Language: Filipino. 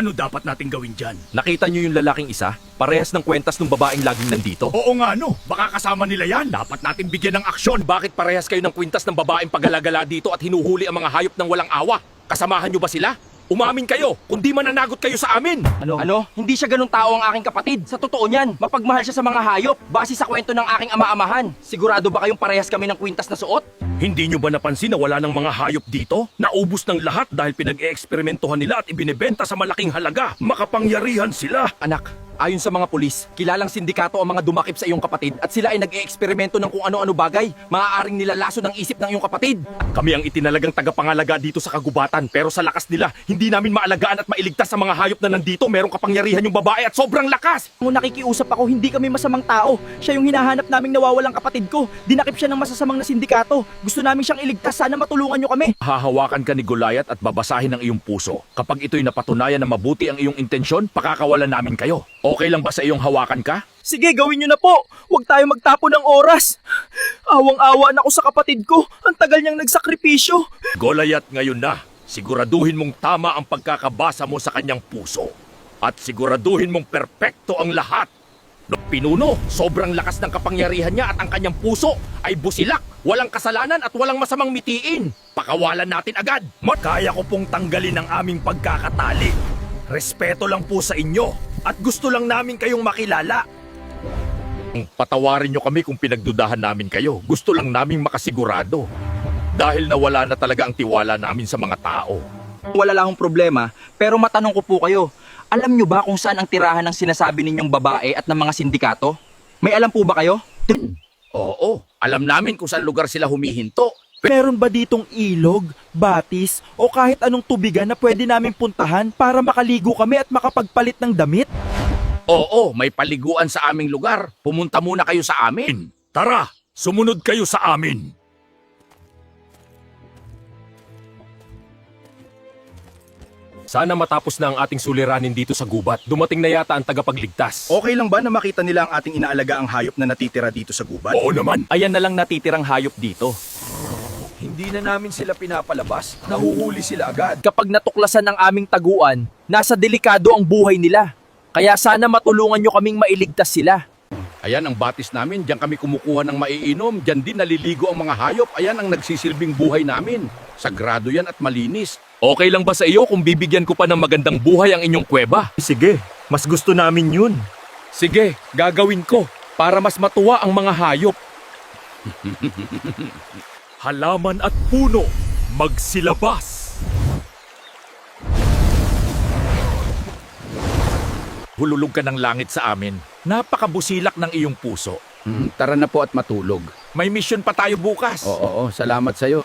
Ano dapat nating gawin dyan? Nakita niyo yung lalaking isa? Parehas ng kwentas ng babaeng laging nandito. Oo nga no, baka kasama nila yan. Dapat natin bigyan ng aksyon. Bakit parehas kayo ng kwintas ng babaeng pagalagala dito at hinuhuli ang mga hayop ng walang awa? Kasamahan niyo ba sila? Umamin kayo, kundi mananagot kayo sa amin. Ano? Hindi siya ganung tao ang aking kapatid. Sa totoo niyan, mapagmahal siya sa mga hayop. Base sa kwento ng aking ama-amahan. Sigurado ba kayong parehas kami ng kwintas na suot? Hindi nyo ba napansin na wala ng mga hayop dito? Naubos ng lahat dahil pinag-eeksperimentohan nila at ibinebenta sa malaking halaga. Makapangyarihan sila. Anak, ayon sa mga pulis, kilalang sindikato ang mga dumakip sa iyong kapatid at sila ay nag-eeksperimento ng kung ano-ano bagay. Maaaring nilalaso ng isip ng iyong kapatid. Kami ang itinalagang tagapangalaga dito sa kagubatan, pero sa lakas nila, hindi namin maalagaan at mailigtas sa mga hayop na nandito. Merong kapangyarihan yung babae at sobrang lakas. Kung nakikiusap ako, hindi kami masamang tao. Siya yung hinahanap naming nawawalang kapatid ko. Dinakip siya ng masasamang na sindikato. Gusto namin siyang iligtas. Sana matulungan niyo kami. Hahawakan ka ni Goliath at babasahin ang iyong puso. Kapag ito'y napatunayan na mabuti ang iyong intensyon, pakakawalan namin kayo. Okay lang ba sa iyong hawakan ka? Sige, gawin niyo na po. Huwag tayo magtapo ng oras. Awang-awa na ako sa kapatid ko. Ang tagal niyang nagsakripisyo. Goliath, ngayon na. Siguraduhin mong tama ang pagkakabasa mo sa kanyang puso. At siguraduhin mong perpekto ang lahat. Pinuno, sobrang lakas ng kapangyarihan niya at ang kanyang puso ay busilak, walang kasalanan at walang masamang mitiin. Pakawalan natin agad. Kaya ko pong tanggalin ang aming pagkakatali. Respeto lang po sa inyo at gusto lang namin kayong makilala. Patawarin niyo kami kung pinagdudahan namin kayo. Gusto lang naming makasigurado. Dahil nawala na talaga ang tiwala namin sa mga tao. Wala lang akong problema, pero matanong ko po kayo. Alam niyo ba kung saan ang tirahan ng sinasabi ninyong babae at ng mga sindikato? May alam po ba kayo? Oo, alam namin kung saan lugar sila humihinto. Meron ba ditong ilog, batis, o kahit anong tubigan na pwede namin puntahan para makaligo kami at makapagpalit ng damit? Oo, may paliguan sa aming lugar. Pumunta muna kayo sa amin. Tara, sumunod kayo sa amin. Sana matapos na ang ating suliranin dito sa gubat. Dumating na yata ang tagapagligtas. Okay lang ba na makita nila ang ating inaalaga ang hayop na natitira dito sa gubat? Oo naman. Ayan na lang natitirang hayop dito. Hindi na namin sila pinapalabas. Nahuhuli sila agad. Kapag natuklasan ng aming taguan, nasa delikado ang buhay nila. Kaya sana matulungan nyo kaming mailigtas sila. Ayan ang batis namin. Diyan kami kumukuha ng maiinom. Diyan din naliligo ang mga hayop. Ayan ang nagsisilbing buhay namin. Sagrado yan at malinis. Okay lang ba sa iyo kung bibigyan ko pa ng magandang buhay ang inyong kuweba? Sige, mas gusto namin yun. Sige, gagawin ko para mas matuwa ang mga hayop. Halaman at puno, magsilabas. Hululog ka ng langit sa amin. Napakabusilak ng iyong puso. Tara na po at matulog. May mission pa tayo bukas. Oo, salamat sa'yo.